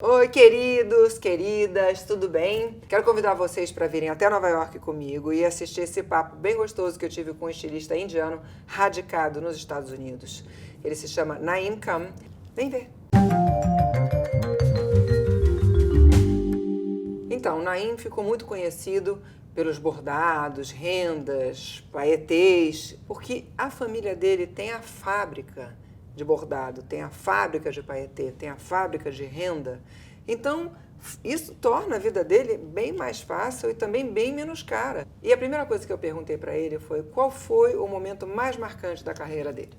Oi, queridos, queridas, tudo bem? Quero convidar vocês para virem até Nova York comigo e assistir esse papo bem gostoso que eu tive com um estilista indiano radicado nos Estados Unidos. Ele se chama Naeem Kham. Vem ver. Então, Naeem ficou muito conhecido pelos bordados, rendas, paetês, porque a família dele tem a fábrica de bordado, tem a fábrica de paetê, tem a fábrica de renda. Então, isso torna a vida dele bem mais fácil e também bem menos cara. E a primeira coisa que eu perguntei para ele foi qual foi o momento mais marcante da carreira dele.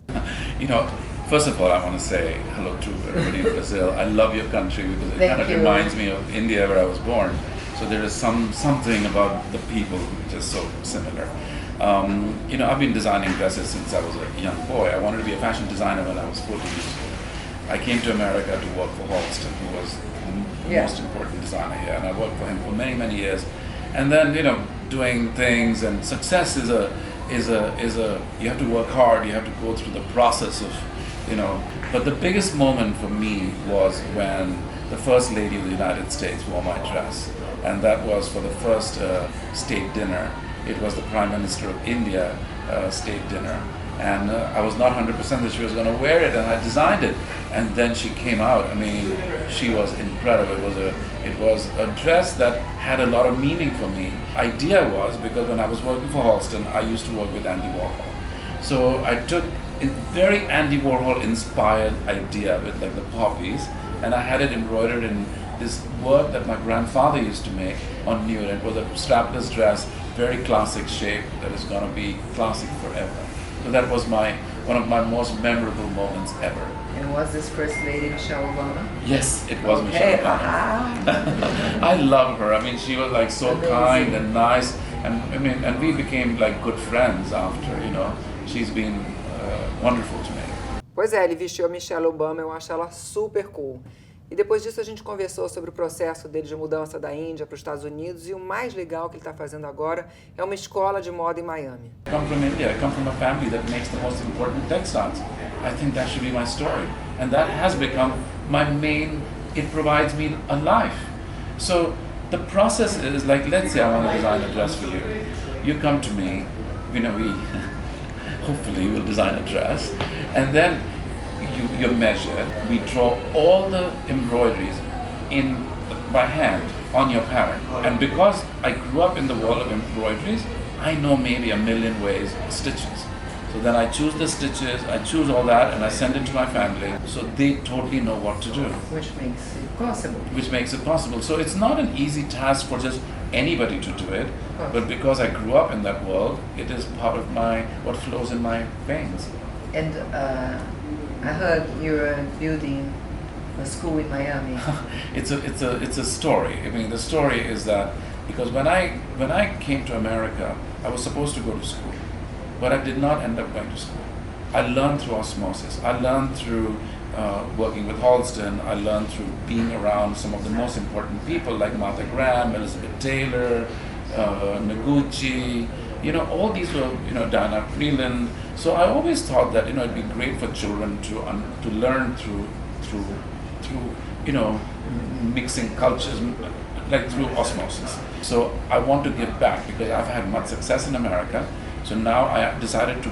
You know, first of all, I want to say hello to everybody in Brazil. I love your country because it kind of reminds me of India where I was born. So there is something about the people which is so similar. You know, I've been designing dresses since I was a young boy. I wanted to be a fashion designer when I was 14 years old. I came to America to work for Halston, who was the most important designer here, and I worked for him for many, many years. And then, you know, doing things, and success is a you have to work hard, you have to go through the process of, you know. But the biggest moment for me was when the First Lady of the United States wore my dress, and that was for the first state dinner. It was the Prime Minister of India state dinner, and I was not 100% that she was going to wear it, and I designed it, and then she came out. I mean, she was incredible. It was a dress that had a lot of meaning for me. Idea was because when I was working for Halston, I used to work with Andy Warhol, so I took a very Andy Warhol inspired idea with like the poppies, and I had it embroidered in this work that my grandfather used to make on new. It was a strapless dress, very classic shape that is going to be classic forever. So that was one of my most memorable moments ever. And was this First Lady Michelle Obama? Yes, it was Michelle Obama. I love her. I mean, she was like so kind and nice, and I mean, and we became like good friends after. You know, she's been wonderful to me. Pois é, ele vestiu a Michelle Obama, eu acho ela super cool. E depois disso a gente conversou sobre o processo dele de mudança da Índia para os Estados Unidos, e o mais legal que ele está fazendo agora é uma escola de moda em Miami. I come from India. I come from a family that makes the most important textiles. I think that should be my story, and that has become my main. It provides me a life. So the process is like, let's say I want to design a dress for you. You come to me, you know, we hopefully will design a dress, and then you measure. We draw all the embroideries by hand on your pattern, and because I grew up in the world of embroideries, I know maybe a million ways stitches. So then I choose the stitches, I choose all that, and I send it to my family, so they totally know what to do. Which makes it possible. Which makes it possible. So it's not an easy task for just anybody to do it, but because I grew up in that world, it is part of what flows in my veins. And I heard you're building a school in Miami. It's a story. I mean, the story is that because when I came to America, I was supposed to go to school, but I did not end up going to school. I learned through osmosis. I learned through working with Halston. I learned through being around some of the most important people like Martha Graham, Elizabeth Taylor, Noguchi. You know, all these were, you know, Diana Freeland. So I always thought that, you know, it'd be great for children to learn through you know, mixing cultures, like through osmosis. So I want to give back because I've had much success in America. So now I decided to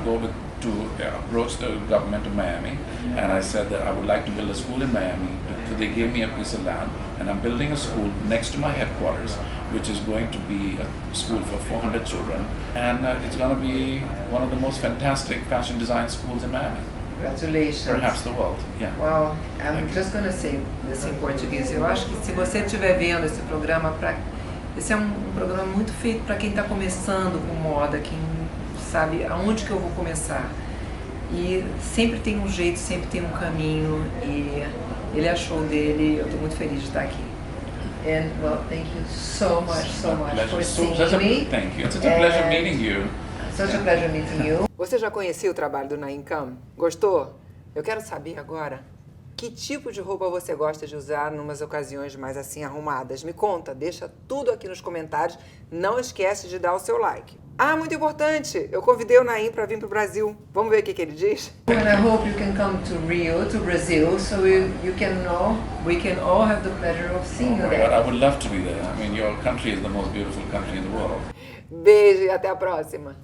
to approach the government of Miami, and I said that I would like to build a school in Miami. So they gave me a piece of land, and I'm building a school next to my headquarters, which is going to be a school for 400 children, and it's going to be one of the most fantastic fashion design schools in Miami. Congratulations. Perhaps the world, yeah. Well, I'm just going to say this in português. Eu acho que se você estiver vendo esse programa, esse é um programa muito feito para quem está começando com moda, quem sabe aonde que eu vou começar. E sempre tem um jeito, sempre tem um caminho, e ele achou dele. Eu estou muito feliz de estar aqui. And well, thank you so much for seeing me. Thank you. It's such a pleasure meeting you. Such a pleasure meeting you. Você já conhecia o trabalho do Naeem Kham? Gostou? Eu quero saber agora que tipo de roupa você gosta de usar em umas ocasiões mais assim arrumadas. Me conta, deixa tudo aqui nos comentários. Não esquece de dar o seu like. Ah, muito importante. Eu convidei o Naeem para vir para o Brasil. Vamos ver o que ele diz? And I hope you can come to Rio, to Brazil, so we can all have the pleasure of seeing you But there. I would love to be there. I mean, your country is the most beautiful country in the world. Beijo e até a próxima.